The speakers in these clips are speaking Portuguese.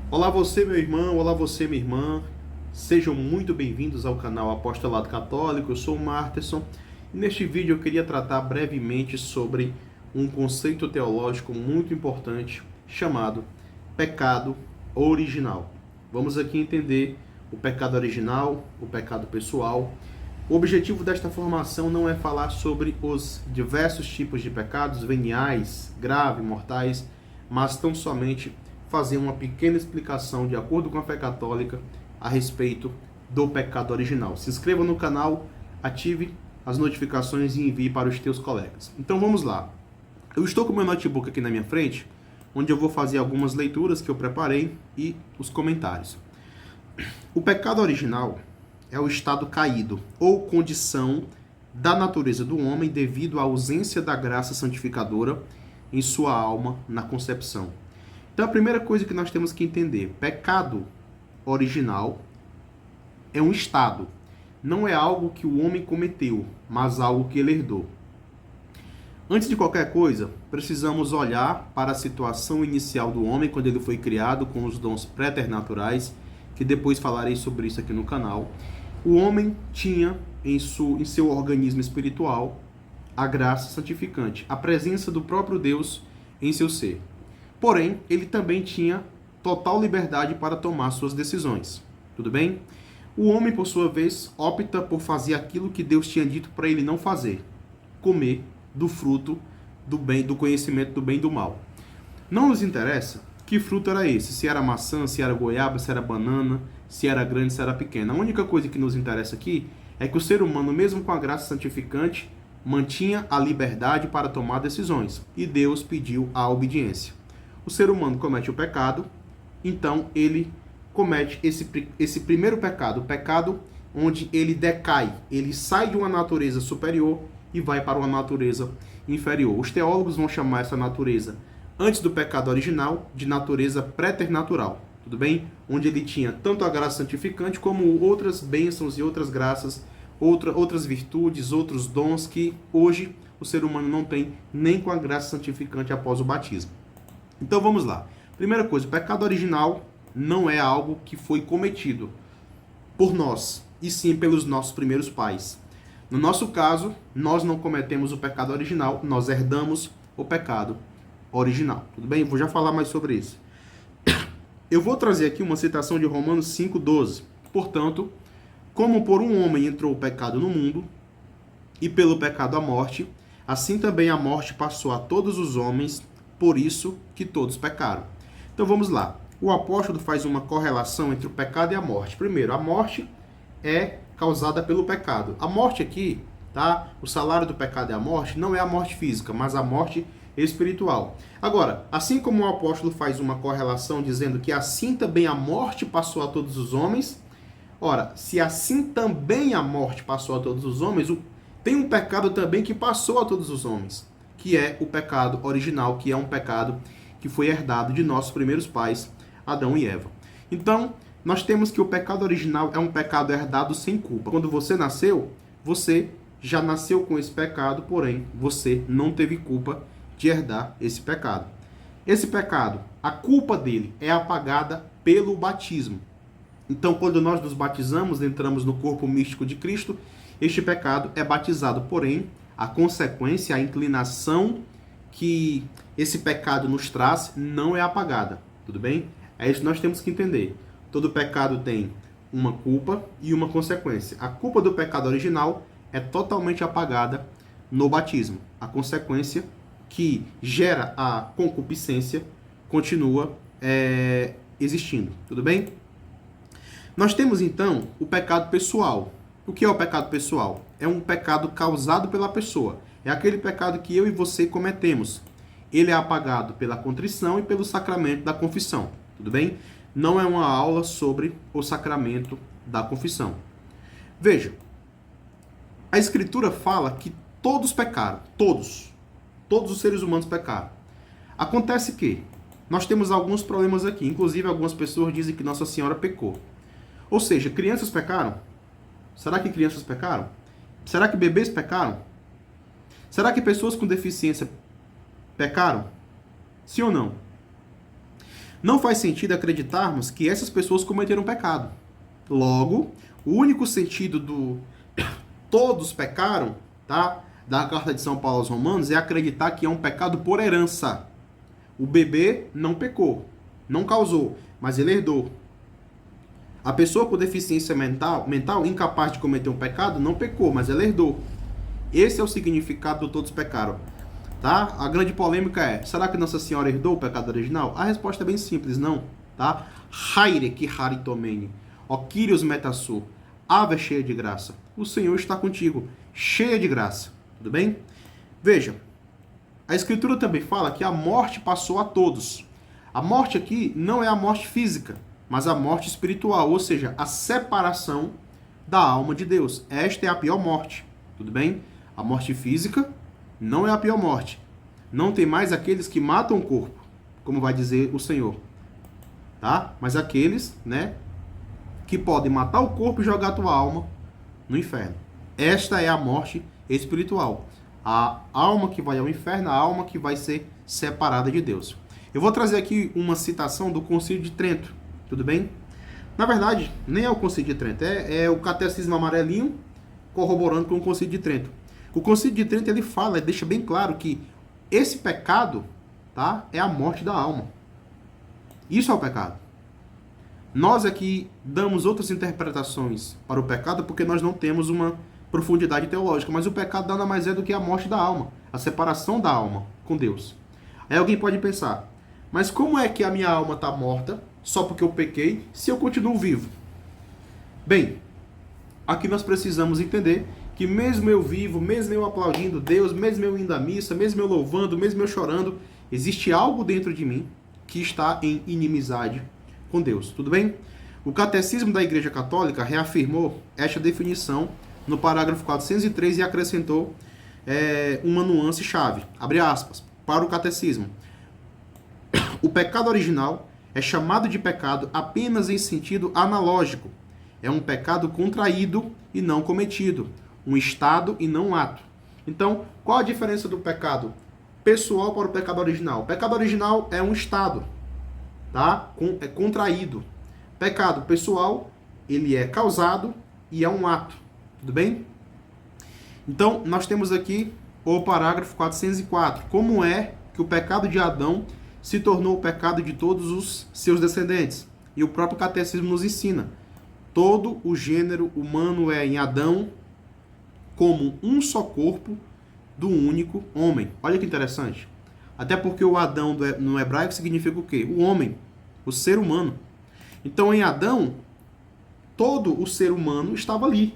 Olá você, meu irmão, olá você, minha irmã. Sejam muito bem-vindos ao canal Apostolado Católico. Eu sou o Marterson e neste vídeo eu queria tratar brevemente sobre um conceito teológico muito importante chamado pecado original. Vamos aqui entender o pecado original, o pecado pessoal. O objetivo desta formação não é falar sobre os diversos tipos de pecados veniais, graves, mortais, mas tão somente fazer uma pequena explicação de acordo com a fé católica a respeito do pecado original. Se inscreva no canal, ative as notificações e envie para os teus colegas. Então vamos lá. Eu estou com o meu notebook aqui na minha frente, onde eu vou fazer algumas leituras que eu preparei e os comentários. O pecado original é o estado caído ou condição da natureza do homem devido à ausência da graça santificadora em sua alma na concepção. Então a primeira coisa que nós temos que entender, pecado original é um estado, não é algo que o homem cometeu, mas algo que ele herdou. Antes de qualquer coisa, precisamos olhar para a situação inicial do homem quando ele foi criado com os dons preternaturais, que depois falarei sobre isso aqui no canal. O homem tinha em seu organismo espiritual a graça santificante, a presença do próprio Deus em seu ser. Porém, ele também tinha total liberdade para tomar suas decisões. Tudo bem? O homem, por sua vez, opta por fazer aquilo que Deus tinha dito para ele não fazer: comer do fruto do bem, do conhecimento do bem e do mal. Não nos interessa que fruto era esse, se era maçã, se era goiaba, se era banana, se era grande, se era pequena. A única coisa que nos interessa aqui é que o ser humano, mesmo com a graça santificante, mantinha a liberdade para tomar decisões, e Deus pediu a obediência. O ser humano comete o pecado, então ele comete esse primeiro pecado, o pecado onde ele decai, ele sai de uma natureza superior e vai para uma natureza inferior. Os teólogos vão chamar essa natureza, antes do pecado original, de natureza preternatural, tudo bem? Onde ele tinha tanto a graça santificante como outras bênçãos e outras graças, outras virtudes, outros dons que hoje o ser humano não tem nem com a graça santificante após o batismo. Então vamos lá. Primeira coisa, o pecado original não é algo que foi cometido por nós, e sim pelos nossos primeiros pais. No nosso caso, nós não cometemos o pecado original, nós herdamos o pecado original. Tudo bem? Eu vou já falar mais sobre isso. Eu vou trazer aqui uma citação de Romanos 5,12. Portanto, como por um homem entrou o pecado no mundo, e pelo pecado a morte, assim também a morte passou a todos os homens, por isso que todos pecaram. Então vamos lá. O apóstolo faz uma correlação entre o pecado e a morte. Primeiro, a morte é causada pelo pecado. A morte aqui, tá? O salário do pecado é a morte, não é a morte física, mas a morte espiritual. Agora, assim como o apóstolo faz uma correlação dizendo que assim também a morte passou a todos os homens, ora, se assim também a morte passou a todos os homens, tem um pecado também que passou a todos os homens, que é o pecado original, que é um pecado que foi herdado de nossos primeiros pais, Adão e Eva. Então, nós temos que o pecado original é um pecado herdado sem culpa. Quando você nasceu, você já nasceu com esse pecado, porém, você não teve culpa de herdar esse pecado. Esse pecado, a culpa dele é apagada pelo batismo. Então, quando nós nos batizamos, entramos no corpo místico de Cristo, este pecado é batizado, porém, a consequência, a inclinação que esse pecado nos traz não é apagada, tudo bem? É isso que nós temos que entender. Todo pecado tem uma culpa e uma consequência. A culpa do pecado original é totalmente apagada no batismo. A consequência que gera a concupiscência continua existindo, tudo bem? Nós temos então o pecado pessoal. O que é o pecado pessoal? É um pecado causado pela pessoa. É aquele pecado que eu e você cometemos. Ele é apagado pela contrição e pelo sacramento da confissão. Tudo bem? Não é uma aula sobre o sacramento da confissão. Veja, a Escritura fala que todos pecaram. Todos. Todos os seres humanos pecaram. Acontece que nós temos alguns problemas aqui. Inclusive, algumas pessoas dizem que Nossa Senhora pecou. Ou seja, crianças pecaram? Será que crianças pecaram? Será que bebês pecaram? Será que pessoas com deficiência pecaram? Sim ou não? Não faz sentido acreditarmos que essas pessoas cometeram pecado. Logo, o único sentido do todos pecaram, tá? Da carta de São Paulo aos Romanos é acreditar que é um pecado por herança. O bebê não pecou, não causou, mas ele herdou. A pessoa com deficiência mental, incapaz de cometer um pecado, não pecou, mas ela herdou. Esse é o significado do todos pecaram. Tá? A grande polêmica é, será que Nossa Senhora herdou o pecado original? A resposta é bem simples, não. Tá? Haire que haritomene, ó Kyrios metasu, ave cheia de graça. O Senhor está contigo, cheia de graça. Tudo bem? Veja, a Escritura também fala que a morte passou a todos. A morte aqui não é a morte física, mas a morte espiritual, ou seja, a separação da alma de Deus. Esta é a pior morte. Tudo bem? A morte física não é a pior morte. Não tem mais aqueles que matam o corpo, como vai dizer o Senhor. Tá? Mas aqueles, né, que podem matar o corpo e jogar a tua alma no inferno. Esta é a morte espiritual. A alma que vai ao inferno, a alma que vai ser separada de Deus. Eu vou trazer aqui uma citação do Concílio de Trento. Tudo bem? Na verdade, nem é o Concílio de Trento, é o Catecismo Amarelinho corroborando com o Concílio de Trento. O Concílio de Trento, ele fala, deixa bem claro que esse pecado, tá, é a morte da alma. Isso é o pecado. Nós aqui damos outras interpretações para o pecado porque nós não temos uma profundidade teológica, mas o pecado nada mais é do que a morte da alma, a separação da alma com Deus. Aí alguém pode pensar, mas como é que a minha alma está morta só porque eu pequei, se eu continuo vivo? Bem, aqui nós precisamos entender que mesmo eu vivo, mesmo eu aplaudindo Deus, mesmo eu indo à missa, mesmo eu louvando, mesmo eu chorando, existe algo dentro de mim que está em inimizade com Deus. Tudo bem? O Catecismo da Igreja Católica reafirmou esta definição no parágrafo 403 e acrescentou uma nuance chave. Abre aspas. Para o Catecismo. O pecado original é chamado de pecado apenas em sentido analógico. É um pecado contraído e não cometido. Um estado e não um ato. Então, qual a diferença do pecado pessoal para o pecado original? O pecado original é um estado, tá? É contraído. Pecado pessoal, ele é causado e é um ato. Tudo bem? Então, nós temos aqui o parágrafo 404. Como é que o pecado de Adão se tornou o pecado de todos os seus descendentes? E o próprio Catecismo nos ensina. Todo o gênero humano é em Adão como um só corpo do único homem. Olha que interessante. Até porque o Adão no hebraico significa o quê? O homem, o ser humano. Então, em Adão, todo o ser humano estava ali.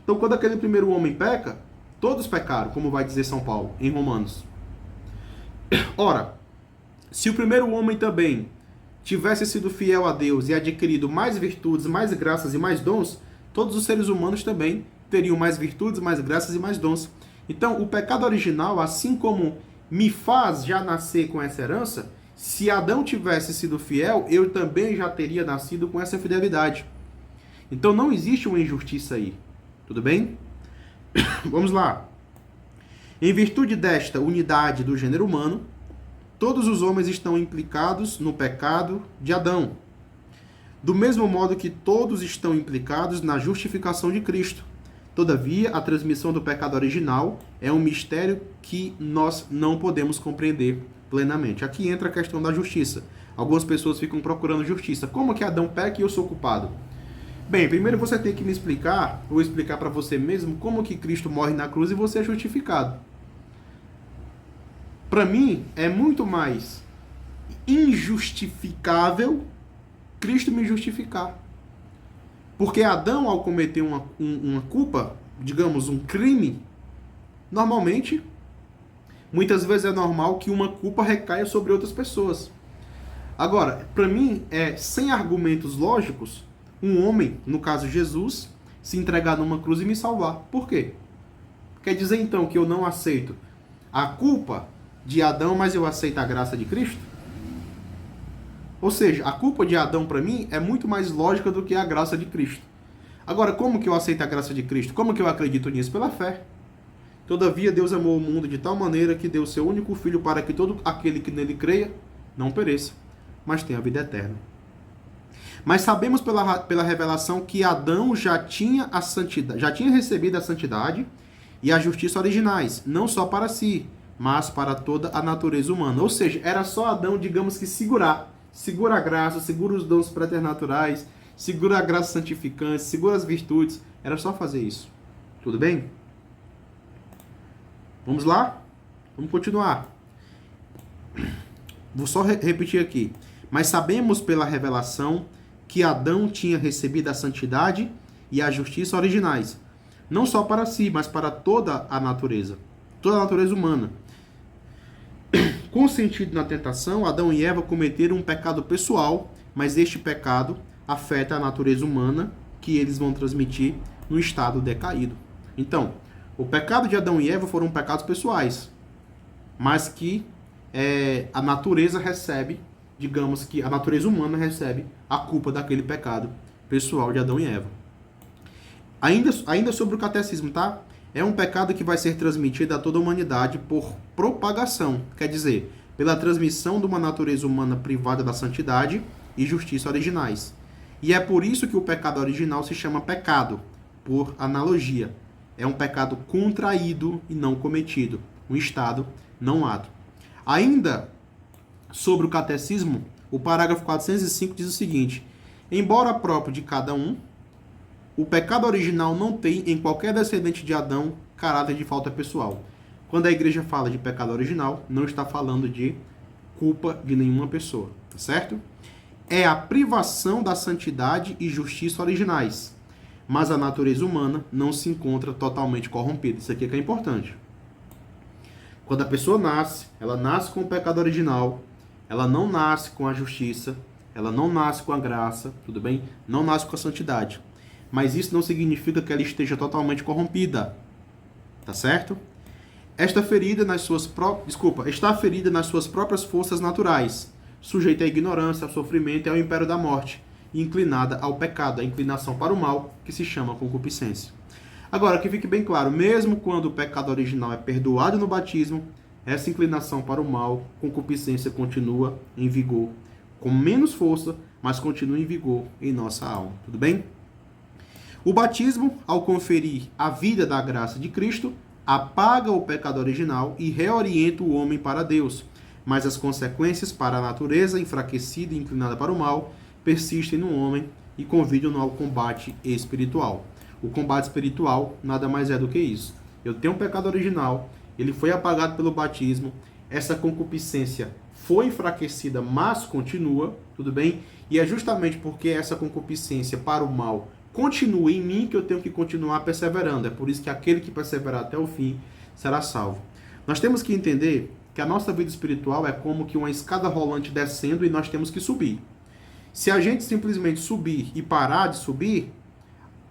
Então, quando aquele primeiro homem peca, todos pecaram, como vai dizer São Paulo, em Romanos. Ora, se o primeiro homem também tivesse sido fiel a Deus e adquirido mais virtudes, mais graças e mais dons, todos os seres humanos também teriam mais virtudes, mais graças e mais dons. Então, o pecado original, assim como me faz já nascer com essa herança, se Adão tivesse sido fiel, eu também já teria nascido com essa fidelidade. Então, não existe uma injustiça aí. Tudo bem? Vamos lá. Em virtude desta unidade do gênero humano, todos os homens estão implicados no pecado de Adão, do mesmo modo que todos estão implicados na justificação de Cristo. Todavia, a transmissão do pecado original é um mistério que nós não podemos compreender plenamente. Aqui entra a questão da justiça. Algumas pessoas ficam procurando justiça. Como que Adão peca e eu sou culpado? Bem, primeiro você tem que me explicar, ou explicar para você mesmo, como que Cristo morre na cruz e você é justificado. Para mim, é muito mais injustificável Cristo me justificar. Porque Adão, ao cometer uma culpa, digamos, um crime, normalmente, muitas vezes é normal que uma culpa recaia sobre outras pessoas. Agora, para mim, sem argumentos lógicos, um homem, no caso Jesus, se entregar numa cruz e me salvar. Por quê? Quer dizer, então, que eu não aceito a culpa de Adão, mas eu aceito a graça de Cristo? Ou seja, a culpa de Adão para mim é muito mais lógica do que a graça de Cristo. Agora, como que eu aceito a graça de Cristo? Como que eu acredito nisso? Pela fé. Todavia, Deus amou o mundo de tal maneira que deu seu único Filho para que todo aquele que nele creia não pereça, mas tem a vida eterna. Mas sabemos pela revelação que Adão já tinha recebido a santidade e a justiça originais, não só para si, mas para toda a natureza humana. Ou seja, era só Adão, digamos que segura a graça, segura os dons preternaturais, segura a graça santificante, segura as virtudes. Era só fazer isso. Tudo bem? Vamos lá? Vamos continuar. Vou só repetir aqui. Mas sabemos pela revelação que Adão tinha recebido a santidade e a justiça originais, não só para si, mas para toda a natureza humana. Consentido na tentação, Adão e Eva cometeram um pecado pessoal, mas este pecado afeta a natureza humana, que eles vão transmitir no estado decaído. Então, o pecado de Adão e Eva foram pecados pessoais, mas que a natureza recebe, digamos que a natureza humana recebe a culpa daquele pecado pessoal de Adão e Eva. Ainda sobre o catecismo, tá? É um pecado que vai ser transmitido a toda a humanidade por propagação, quer dizer, pela transmissão de uma natureza humana privada da santidade e justiça originais. E é por isso que o pecado original se chama pecado, por analogia. É um pecado contraído e não cometido, um estado, não ato. Ainda sobre o catecismo, o parágrafo 405 diz o seguinte: embora próprio de cada um, o pecado original não tem em qualquer descendente de Adão caráter de falta pessoal. Quando a igreja fala de pecado original, não está falando de culpa de nenhuma pessoa, tá certo? É a privação da santidade e justiça originais, mas a natureza humana não se encontra totalmente corrompida. Isso aqui é que é importante. Quando a pessoa nasce, ela nasce com o pecado original, ela não nasce com a justiça, ela não nasce com a graça, tudo bem? Não nasce com a santidade. Mas isso não significa que ela esteja totalmente corrompida, tá certo? Está ferida nas suas próprias forças naturais, sujeita à ignorância, ao sofrimento e ao império da morte, e inclinada ao pecado, a inclinação para o mal, que se chama concupiscência. Agora, que fique bem claro, mesmo quando o pecado original é perdoado no batismo, essa inclinação para o mal, concupiscência, continua em vigor, com menos força, mas continua em vigor em nossa alma, tudo bem? O batismo, ao conferir a vida da graça de Cristo, apaga o pecado original e reorienta o homem para Deus, mas as consequências para a natureza enfraquecida e inclinada para o mal persistem no homem e convidam-no ao combate espiritual. O combate espiritual nada mais é do que isso. Eu tenho um pecado original, ele foi apagado pelo batismo, essa concupiscência foi enfraquecida, mas continua, tudo bem? E é justamente porque essa concupiscência para o mal continua em mim que eu tenho que continuar perseverando. É por isso que aquele que perseverar até o fim será salvo. Nós temos que entender que a nossa vida espiritual é como que uma escada rolante descendo e nós temos que subir. Se a gente simplesmente subir e parar de subir,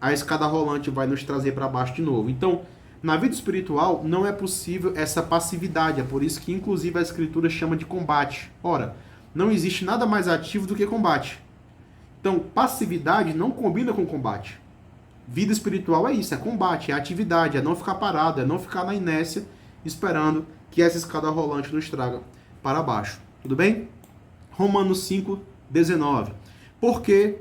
a escada rolante vai nos trazer para baixo de novo. Então, na vida espiritual não é possível essa passividade. É por isso que, inclusive, a Escritura chama de combate. Ora, não existe nada mais ativo do que combate. Então, passividade não combina com combate. Vida espiritual é isso, é combate, é atividade, é não ficar parado, é não ficar na inércia esperando que essa escada rolante nos traga para baixo. Tudo bem? Romanos 5:19. Porque,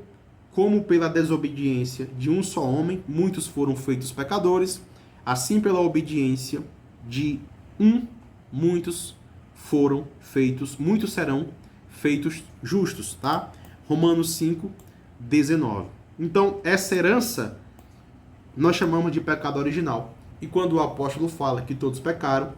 como pela desobediência de um só homem, muitos foram feitos pecadores, assim pela obediência de um, muitos serão feitos justos, tá? Romanos 5:19. Então, essa herança nós chamamos de pecado original. E quando o apóstolo fala que todos pecaram,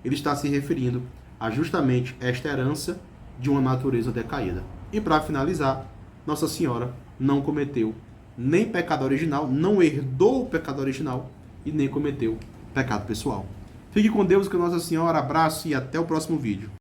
ele está se referindo a justamente esta herança de uma natureza decaída. E para finalizar, Nossa Senhora não cometeu nem pecado original, não herdou o pecado original e nem cometeu pecado pessoal. Fique com Deus, que Nossa Senhora, abraço e até o próximo vídeo.